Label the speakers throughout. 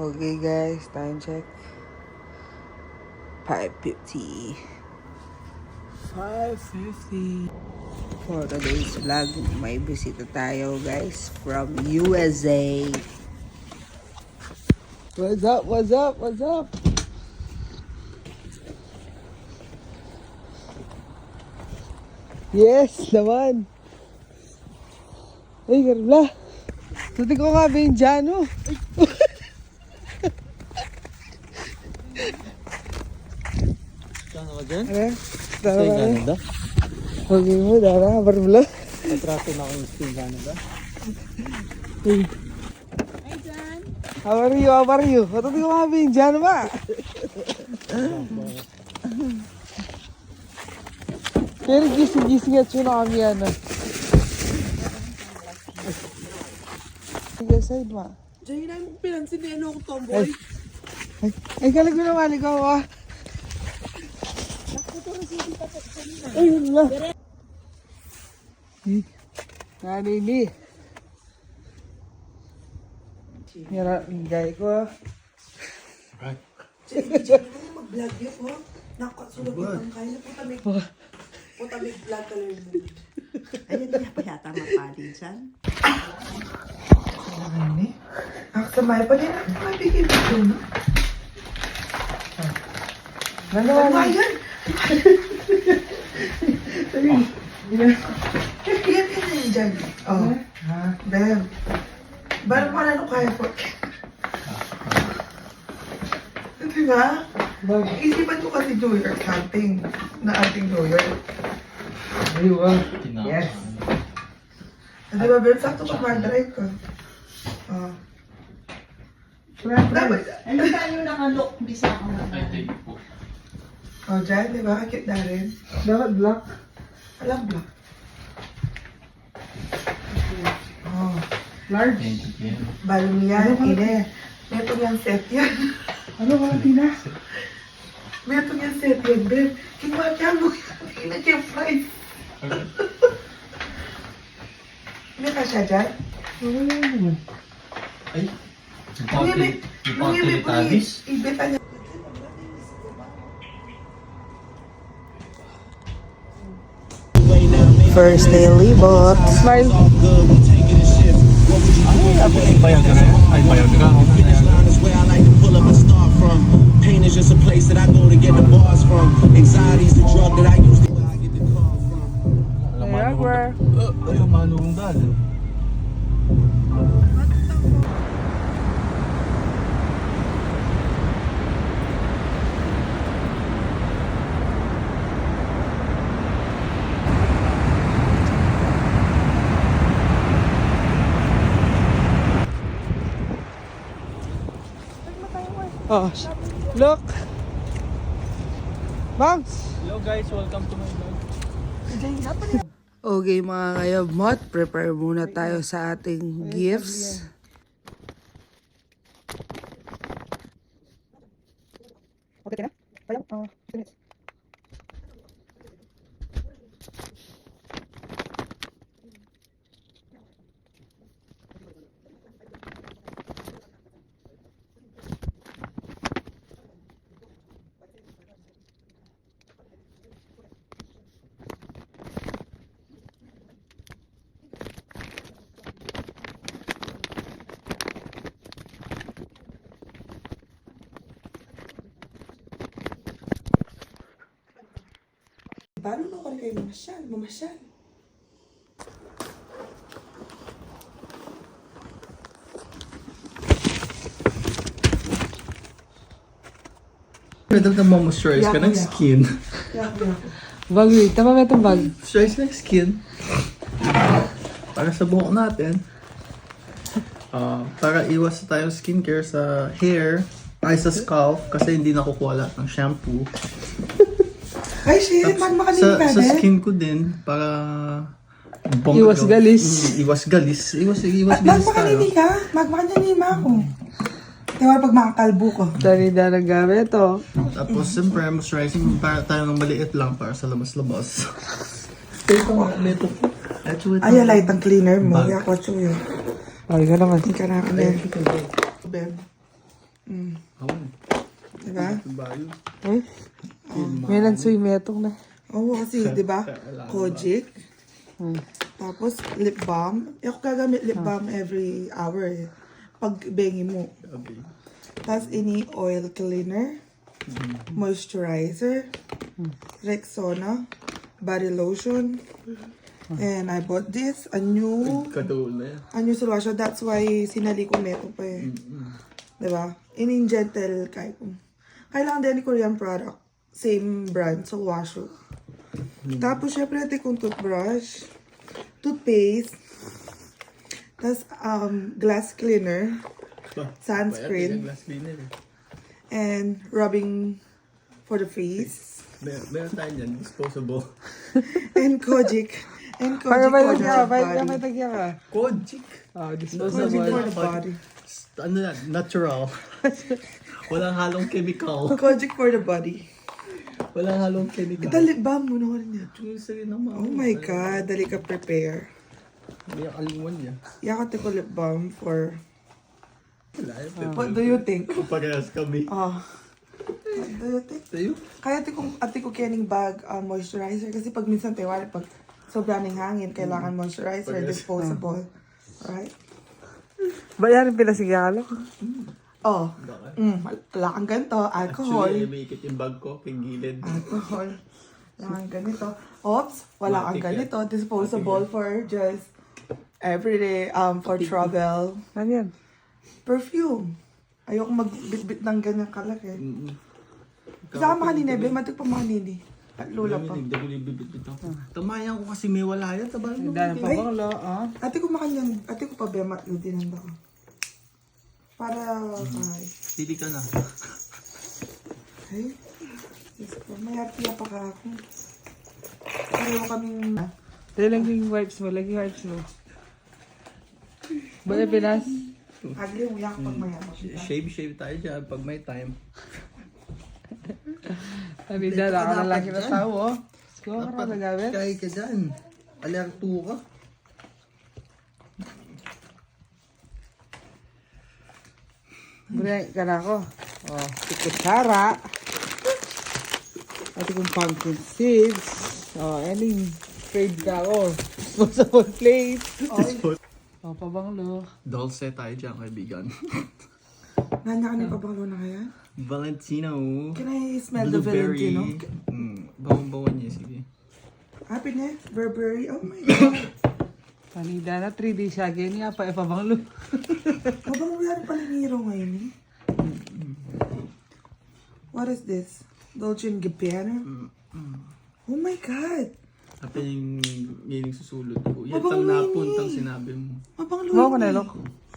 Speaker 1: Okay guys, time check. 5:50. 5:50. For today's vlog, may bisita tayo guys from USA. What's up? What's up? What's up? Yes, naman. Ay, Carla. Tuti ko nga ba yung Jano?
Speaker 2: Saan ka dyan?
Speaker 1: Ano?
Speaker 2: Sa
Speaker 1: Tara ba?
Speaker 2: Canada?
Speaker 1: Okay mo, dara. Barbula.
Speaker 2: Katrato na ako yung Spain Canada.
Speaker 1: Hey.
Speaker 3: Hi, John.
Speaker 1: How are you? How are you? Tuti ko nga ba yung Jano ba? Pero gising-gising at yun na kami ano. Sige, side ma.
Speaker 3: Diyan na yung pinansin ni ano ko tomboy.
Speaker 1: Ay, kalag mo naman ikaw ah. Ay, yun lang. Nanini. Hirap yung gay ko ah.
Speaker 3: Mag-vlog yun po. Nakasulat yung kaya. Puta may vlog ka lang yun. Ayun niya pa yata mapali dyan.
Speaker 1: Nanini. Ako sa may pa din ako mabigay dito no? Nanawa yan.
Speaker 4: Yan yun dyan. Oh. Bem. Baru pa na kaya po. Diba? Isipan ko kasi lawyer something na ating lawyer.
Speaker 1: Ayun.
Speaker 4: Yes. Diba, Bem? Sakto pa mag-drive ko. Oh. Dapat.
Speaker 3: Ano tayo nakalook? Bisa ako na.
Speaker 4: Oh, dyan, diba? Kakit na rin.
Speaker 1: Dapat black.
Speaker 4: Alam ba? Oh.
Speaker 1: Large.
Speaker 4: Balong yan, ine. Meto niyang set yan.
Speaker 1: Ano ka, Tina?
Speaker 4: Meto niyang set yan, Bem. Kinwakya mo yan. Ina yung price. Hindi ka siya dyan?
Speaker 1: Wala naman.
Speaker 2: Ay,
Speaker 4: Nungibit po ibita niya.
Speaker 1: First day libot. Smile.
Speaker 2: ay bayag ka na. Ay bayag ka.
Speaker 5: Is where I like to pull up and start from. Pain is just a place that I go to get the bars from. Anxiety is the drug that I use to where I get the calm from.
Speaker 2: Ayaw manulong dahil.
Speaker 1: Oh, look. Bangs.
Speaker 2: Hello guys, welcome to my vlog.
Speaker 1: Okay mga kayabmot, prepare muna tayo sa ating gifts. Okay na? Kaya?
Speaker 4: Paano na ako kayo mamasyal? Mamasyal.
Speaker 2: Pwede na ma-moisturize ka ng skin.
Speaker 1: Bag, wait. Tama ba itong bag?
Speaker 2: Moisturize ng skin. Para sa buhok natin. Para iwas tayong skincare sa hair. Ay sa scalp. Kasi hindi nakukuha lahat ng shampoo.
Speaker 4: Ay, shit. Magmakalim ka
Speaker 2: Sa
Speaker 4: din.
Speaker 2: skin ko din. Para...
Speaker 1: Iwas galis.
Speaker 2: Iwas galis. Iwas
Speaker 4: At
Speaker 2: galis tayo.
Speaker 4: magmakalimi ka. Magmakalima ako. Diba pag makakalbo ko.
Speaker 1: Dali na ng gamit, oh.
Speaker 2: Tapos siyempre moisturizing para tayo ng maliit lang para sa labas-labas. Ito nga, ito.
Speaker 4: Ay, light ang cleaner mo.
Speaker 2: Bag.
Speaker 4: Yakot yun.
Speaker 1: Ay, ka naman.
Speaker 4: Hindi ka na ako din. Ben.
Speaker 2: Ako.
Speaker 3: Diba?
Speaker 2: Bayo.
Speaker 1: May nagsuimetong na.
Speaker 3: Oo, kasi, diba? Kojic. Tapos, lip balm. Ako gagamit lip balm every hour eh. Pag bengi mo.
Speaker 2: Okay.
Speaker 3: Tapos, ini oil cleaner. Moisturizer. Rexona. Body lotion. And I bought this. A new solution. That's why sinali ko meto pa eh. Diba? In gentle kahit. Kailangan din ni Korean product. Same brand. So, Washo. Tapos, syempre, natin kong toothbrush. Toothpaste. Tapos, glass cleaner. Sunscreen. And rubbing for the face.
Speaker 2: Meron tayo dyan, disposable.
Speaker 3: And Kojic. And Kojic
Speaker 1: Para
Speaker 3: for
Speaker 1: may
Speaker 3: the
Speaker 1: tagya, may
Speaker 3: body.
Speaker 1: tagya ka.
Speaker 2: Kojic.
Speaker 3: Kojic
Speaker 1: Disposable.
Speaker 3: for the body.
Speaker 2: Ano yan? Natural. Walang halong chemical.
Speaker 3: Kojic for the body.
Speaker 2: Walang halong chemical.
Speaker 3: Ito lip balm mo na rin niya.
Speaker 2: Sige naman.
Speaker 3: Oh my God, dali ka prepare.
Speaker 2: Hindi kalimuan niya.
Speaker 3: Yakate ko lip balm for...
Speaker 2: Wala
Speaker 3: What do you think?
Speaker 2: Parehas kami.
Speaker 3: What do you think?
Speaker 2: Sa'yo?
Speaker 3: Kaya ati ko kining bag moisturizer kasi pag minsan tewali pag sobrang ng hangin kailangan moisturizer disposable. Alright?
Speaker 1: Ba yan yung pinasigalo?
Speaker 3: Oh. Wala kang ganito. Alcohol.
Speaker 2: Actually, may ikit yung bag ko. Ping gilid.
Speaker 3: Alcohol. Wala kang ganito. Oops. Wala kang ganito. Disposable for just everyday for travel.
Speaker 1: Ano yan?
Speaker 3: Perfume. Ayoko magbitbit ng ganyan kalaki. Kasama ka ni Nebe, matik pa mga nini. At lula pa.
Speaker 2: Nagdagulibibit ito. Tamayan ko kasi may wala yan. Tabalan mo.
Speaker 1: Dahil pa bang lo,
Speaker 3: Ate ko makanyang, ate ko pa bemat yung tinanda ko. Para, ay.
Speaker 2: Pili ka na.
Speaker 3: Ay. Diyos ko, may hatiya pa ka ako. Pareho kaming,
Speaker 1: Dahil lang yung wipes mo, lagi wipes mo. Ba yung Pinas?
Speaker 3: agli mo yan pag maya.
Speaker 2: Shave tayo dyan pag may time.
Speaker 1: Sabi dala ka na lang kinasawa. Sko ka na nagawin?
Speaker 2: Kaya ka dyan. Alerto ka.
Speaker 1: Buri ka na ako. Oh, kutsara. Ito kong pumpkin seeds. Oh, any trade ka ako. Disposable plate. Oh, pabanglo.
Speaker 2: Dulce tayo dyan, kaibigan.
Speaker 3: Nanya ka na pabanglo na kaya?
Speaker 2: Valentino.
Speaker 3: Can I smell the Valentino?
Speaker 2: Bawang-bawan niya, sige.
Speaker 3: Happy na? Burberry? Oh my God.
Speaker 1: Panida na 3 days siya. Ganyan pa pabanglo.
Speaker 3: Mabang wala pala ni Hero ngayon eh. What is this? Dolce & Gabbana? Oh my God!
Speaker 2: Ate yung ngayon susulod ko. Yan
Speaker 3: Mabang
Speaker 2: tang
Speaker 3: Louis.
Speaker 2: napuntang sinabi mo.
Speaker 3: Mabang
Speaker 1: Mo ko
Speaker 3: Louis.
Speaker 1: na look.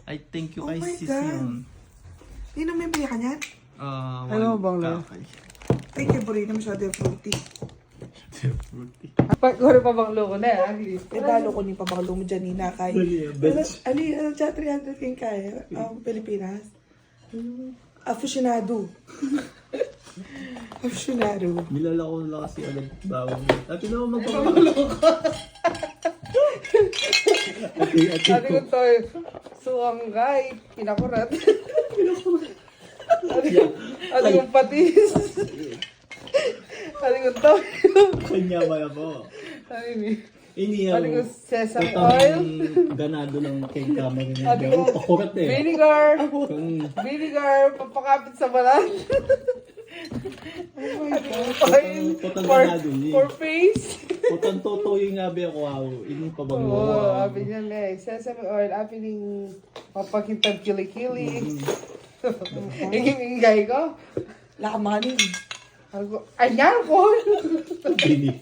Speaker 2: I thank you
Speaker 3: Oh
Speaker 2: kay
Speaker 3: my
Speaker 2: sis
Speaker 3: God.
Speaker 2: yun.
Speaker 3: Hindi na may bili ka niyan?
Speaker 1: Ano bang lo?
Speaker 3: Ay, kay Borina masyado yung fruity.
Speaker 2: Fruity.
Speaker 1: Kung pabanglo ko na eh.
Speaker 3: Eh, dalo ko yung pabanglo mo dyan, Nina. Kay... ano siya, 300 yung kaya? Pilipinas? Aficionado. Aficionado.
Speaker 2: Nilala ko lang kasi agad bawang. Ate naman magpapalo ka.
Speaker 1: Ate ko to, suwang guy, pinakurat. Ate kong patis. Ate ko to.
Speaker 2: Kanya ba ako?
Speaker 1: Ano ni?
Speaker 2: Iniyaw.
Speaker 1: Ate ko sesame oil.
Speaker 2: Ganado lang kay kama niya.
Speaker 1: Ate ko
Speaker 2: Pakurat eh.
Speaker 1: vinegar. Vinegar, papakapit sa balat.
Speaker 3: Oh my God.
Speaker 1: Oil
Speaker 2: Putang
Speaker 1: for,
Speaker 2: ganado niya.
Speaker 1: for face.
Speaker 2: Putang toto yung abi ako wow. Ini pa bang
Speaker 1: Oo, abi niya na eh. Sesame oil, abi ning papakintag kilikili. Ingay ko.
Speaker 3: Lakamanin.
Speaker 1: Sabi ko, ayan ko!
Speaker 2: Bini.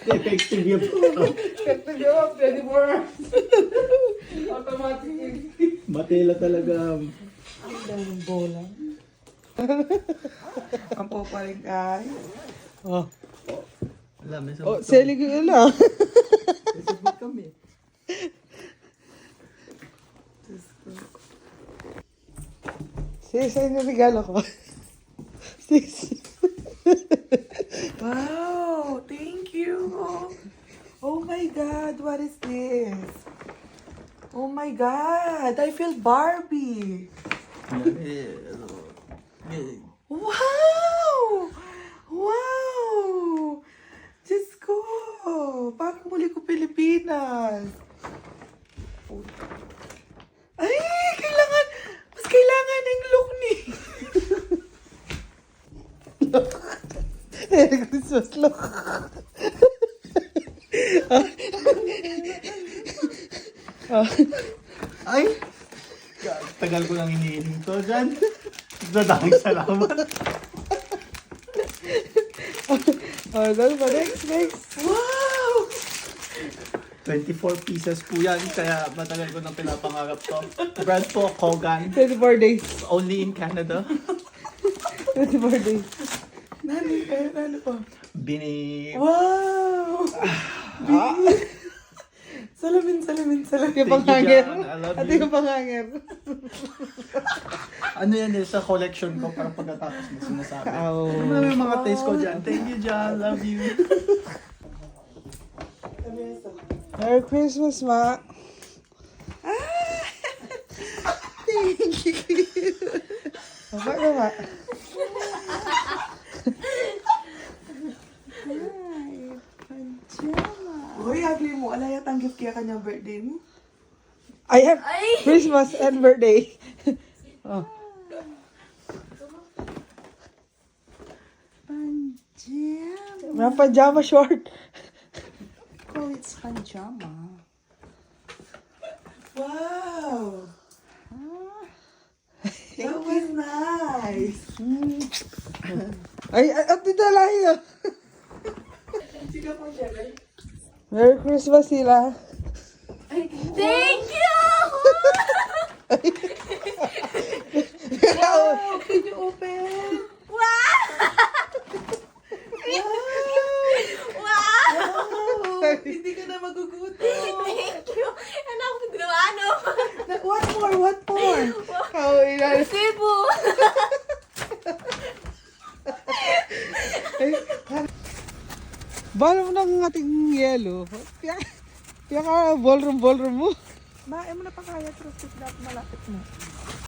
Speaker 2: Effective yun po.
Speaker 1: Kaya nyo, 24 hours. Automatic.
Speaker 2: Matela talaga.
Speaker 3: Ang daming bola. Ang popaling ay.
Speaker 1: Oh,
Speaker 2: Wala, may
Speaker 1: oh
Speaker 2: sabot
Speaker 1: selling ko yun lang.
Speaker 2: May sabot kami.
Speaker 1: Sis, sa'yo yung regalo ko. Sis.
Speaker 3: Wow! Thank you! Oh my God! What is this? Oh my God! I feel Barbie! Wow! Wow! Diyos ko! Parang muli ko Pilipinas. Ay! Kailangan! Mas kailangan ng look ni.
Speaker 1: Merry Christmas look.
Speaker 2: Ay! Tagal ko lang hinihiling to dyan. Dadaming salamat.
Speaker 1: Dahil pa, next.
Speaker 3: Wow!
Speaker 2: 24 pieces po yan, kaya matagal ko nang pinapangarap to. Brand po, Kogan.
Speaker 1: 24 days.
Speaker 2: Only in Canada.
Speaker 1: 24 days.
Speaker 3: Nani pa?
Speaker 2: Bini...
Speaker 3: Wow! Salamin.
Speaker 1: Yung panghanger.
Speaker 2: John. I love
Speaker 1: Ate
Speaker 2: you.
Speaker 1: yung panghanger.
Speaker 2: Ano yan eh, sa collection ko para pagkatapos mo sinasabi.
Speaker 1: Oh.
Speaker 2: Ano yung mga taste ko dyan? Thank you, John. Love you.
Speaker 1: Merry Christmas, Ma.
Speaker 3: Thank you.
Speaker 1: Baba na, Ma.
Speaker 3: Uy, ugly mo. Alaya tanggap kaya kanyang birthday mo.
Speaker 1: Ayan. Christmas and birthday. Oh. Mga pajama short.
Speaker 6: Oh, it's pajama.
Speaker 3: Wow! That was nice.
Speaker 1: Ay, at dito lahi.
Speaker 3: Sige po, Shelly.
Speaker 1: Merry Christmas sila.
Speaker 6: Thank you!
Speaker 3: Wow! Can you open?
Speaker 6: Wow!
Speaker 3: Wow! Hindi ka na magugutom.
Speaker 6: Thank you! Anak ko, ano?
Speaker 3: What more?
Speaker 1: Oh, ilan.
Speaker 6: Cebu!
Speaker 1: Bala mo ng ating yelo. Kaya ka ballroom mo.
Speaker 3: Ma, mo na pa kaya. Trust it, malapit mo.